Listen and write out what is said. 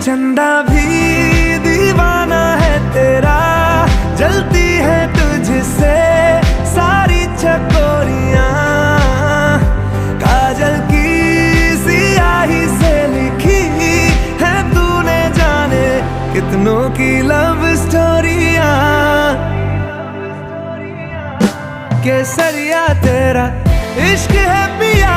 चंदा भी दीवाना है तेरा, जलती है तुझसे सारी चकोरियां। काजल की सियाही से लिखी है तूने जाने कितनों की लव स्टोरियां। केसरिया तेरा इश्क है पिया,